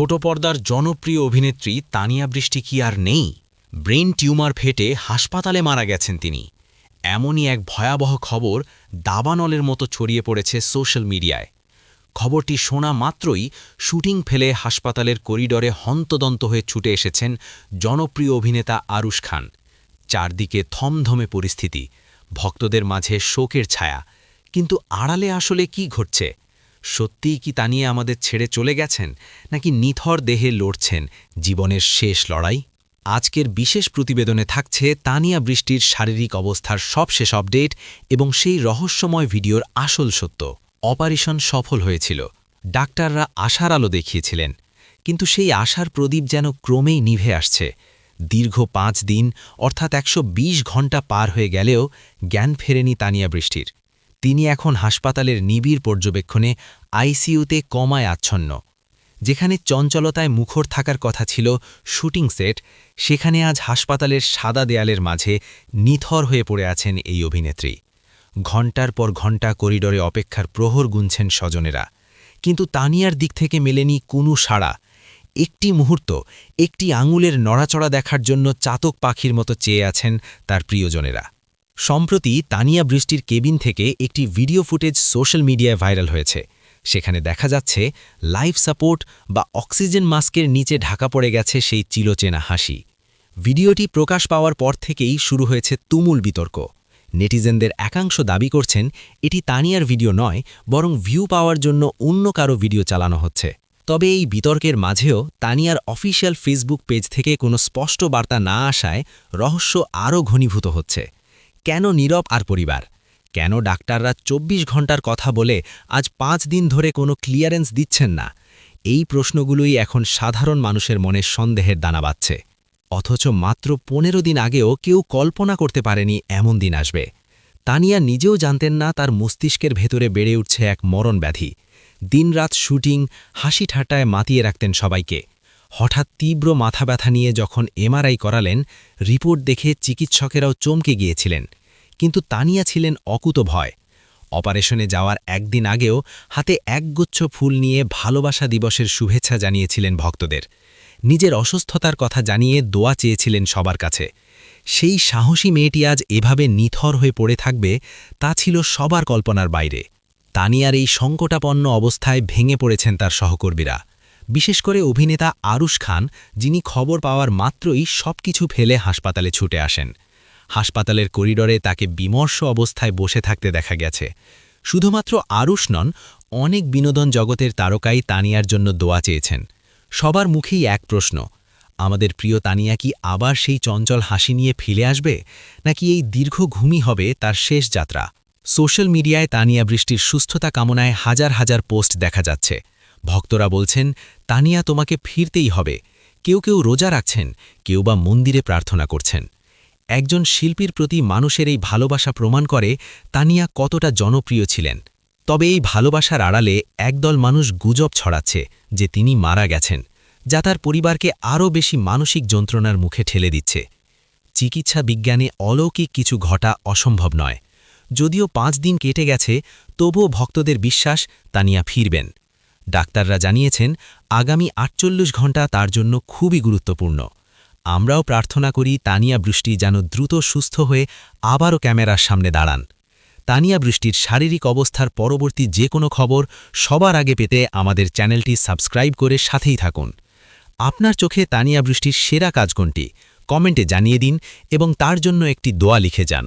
ছোট পর্দার জনপ্রিয় অভিনেত্রী তানিয়া বৃষ্টি কি আর নেই? ব্রেন টিউমার ফেটে হাসপাতালে মারা গেছেন তিনি। এমনই এক ভয়াবহ খবর দাবানলের মতো ছড়িয়ে পড়েছে সোশ্যাল মিডিয়ায়। খবরটি শোনা মাত্রই শুটিং ফেলে হাসপাতালের করিডরে হন্তদন্ত হয়ে ছুটে এসেছেন জনপ্রিয় অভিনেতা আরুশ খান। চারদিকে থমথমে পরিস্থিতি, ভক্তদের মাঝে শোকের ছায়া। কিন্তু আড়ালে আসলে কি ঘটছে? সত্যিই কি তানিয়া আমাদের ছেড়ে চলে গেছেন, নাকি নিথর দেহে লড়ছেন জীবনের শেষ লড়াই? আজকের বিশেষ প্রতিবেদনে থাকছে তানিয়া বৃষ্টির শারীরিক অবস্থার সবশেষ আপডেট এবং সেই রহস্যময় ভিডিওর আসল সত্য। অপারেশন সফল হয়েছিল, ডাক্তাররা আশার আলো দেখিয়েছিলেন, কিন্তু সেই আশার প্রদীপ যেন ক্রমেই নিভে আসছে। দীর্ঘ 5 দিন অর্থাৎ 120 ঘণ্টা পার হয়ে গেলেও জ্ঞান ফেরেনি তানিয়া বৃষ্টির। তিনি এখন হাসপাতালের নিবিড় পর্যবেক্ষণে আইসিইউতে কমায় আচ্ছন্ন। যেখানে চঞ্চলতায় মুখর থাকার কথা ছিল শুটিং সেট, সেখানে আজ হাসপাতালের সাদা দেয়ালের মাঝে নিথর হয়ে পড়ে আছেন এই অভিনেত্রী। ঘণ্টার পর ঘণ্টা করিডোরে অপেক্ষার প্রহর গুনছেন স্বজনেরা, কিন্তু তানিয়ার দিক থেকে মেলেনি কোনো সাড়া। একটি মুহূর্ত, একটি আঙুলের নড়াচড়া দেখার জন্য চাতক পাখির মতো চেয়ে আছেন তার প্রিয়জনেরা। সম্প্রতি তানিয়া বৃষ্টির কেবিন থেকে একটি ভিডিও ফুটেজ সোশ্যাল মিডিয়ায় ভাইরাল হয়েছে। সেখানে দেখা যাচ্ছে লাইফ সাপোর্ট বা অক্সিজেন মাস্কের নিচে ঢাকা পড়ে গেছে সেই চিরচেনা হাসি। ভিডিওটি প্রকাশ পাওয়ার পর থেকেই শুরু হয়েছে তুমুল বিতর্ক। নেটিজেনদের একাংশ দাবি করছেন এটি তানিয়ার ভিডিও নয়, বরং ভিউ পাওয়ার জন্য অন্য কারো ভিডিও চালানো হচ্ছে। তবে এই বিতর্কের মাঝেও তানিয়ার অফিসিয়াল ফেসবুক পেজ থেকে কোনো স্পষ্ট বার্তা না আসায় রহস্য আরও ঘনীভূত হচ্ছে। কেন নীরব আর পরিবার? কেন ডাক্তাররা 24 ঘণ্টার কথা বলে আজ 5 দিন ধরে কোনো ক্লিয়ারেন্স দিচ্ছেন না? এই প্রশ্নগুলোই এখন সাধারণ মানুষের মনে সন্দেহের দানা বাঁধছে। অথচ মাত্র 15 দিন আগেও কেউ কল্পনা করতে পারেনি এমন দিন আসবে। তানিয়া নিজেও জানতেন না তার মস্তিষ্কের ভেতরে বেড়ে উঠছে এক মরণ ব্যাধি। দিনরাত শুটিং, হাসি ঠাট্টায় মাতিয়ে রাখতেন সবাইকে। হঠাৎ তীব্র মাথা ব্যথা নিয়ে যখন এমআরআই করালেন, রিপোর্ট দেখে চিকিৎসকেরাও চমকে গিয়েছিলেন। কিন্তু তানিয়া ছিলেন অকুতভয়। অপারেশনে যাওয়ার একদিন আগেও হাতে একগুচ্ছ ফুল নিয়ে ভালোবাসা দিবসের শুভেচ্ছা জানিয়েছিলেন ভক্তদের। নিজের অসুস্থতার কথা জানিয়ে দোয়া চেয়েছিলেন সবার কাছে। সেই সাহসী মেয়েটি আজ এভাবে নিথর হয়ে পড়ে থাকবে, তা ছিল সবার কল্পনার বাইরে। তানিয়ার এই সংকটাপন্ন অবস্থায় ভেঙে পড়েছেন তার সহকর্মীরা, বিশেষ করে অভিনেতা আরুশ খান, যিনি খবর পাওয়ার মাত্রই সবকিছু ফেলে হাসপাতালে ছুটে আসেন। হাসপাতালের করিডরে তাকে বিমর্ষ অবস্থায় বসে থাকতে দেখা গেছে। শুধুমাত্র আরুশ নন, অনেক বিনোদন জগতের তারকাই তানিয়ার জন্য দোয়া চেয়েছেন। সবার মুখেই এক প্রশ্ন, আমাদের প্রিয় তানিয়া কি আবার সেই চঞ্চল হাসি নিয়ে ফিরে আসবে, নাকি এই দীর্ঘ ঘুমই হবে তার শেষ যাত্রা? সোশ্যাল মিডিয়ায় তানিয়া বৃষ্টির সুস্থতা কামনায় হাজার হাজার পোস্ট দেখা যাচ্ছে। ভক্তরা বলছেন, তানিয়া তোমাকে ফিরতেই হবে। কেউ কেউ রোজা রাখছেন, কেউ বা মন্দিরে প্রার্থনা করছেন। একজন শিল্পীর প্রতি মানুষের এই ভালোবাসা প্রমাণ করে তানিয়া কতটা জনপ্রিয় ছিলেন। তবে এই ভালোবাসার আড়ালে একদল মানুষ গুজব ছড়াচ্ছে যে তিনি মারা গেছেন, যা তার পরিবারকে আরও বেশি মানসিক যন্ত্রণার মুখে ঠেলে দিচ্ছে। চিকিৎসা বিজ্ঞানে অলৌকিক কিছু ঘটা অসম্ভব নয়। যদিও 5 দিন কেটে গেছে, তবুও ভক্তদের বিশ্বাস তানিয়া ফিরবেন। ডাক্তাররা জানিয়েছেন আগামী 48 ঘণ্টা তার জন্য খুবই গুরুত্বপূর্ণ। আমরাও প্রার্থনা করি তানিয়া বৃষ্টি যেন দ্রুত সুস্থ হয়ে আবারও ক্যামেরার সামনে দাঁড়ান। তানিয়া বৃষ্টির শারীরিক অবস্থার পরবর্তী যে কোনো খবর সবার আগে পেতে আমাদের চ্যানেলটি সাবস্ক্রাইব করে সাথেই থাকুন। আপনার চোখে তানিয়া বৃষ্টির সেরা কাজ কোনটি? কমেন্টে জানিয়ে দিন এবং তার জন্য একটি দোয়া লিখে যান।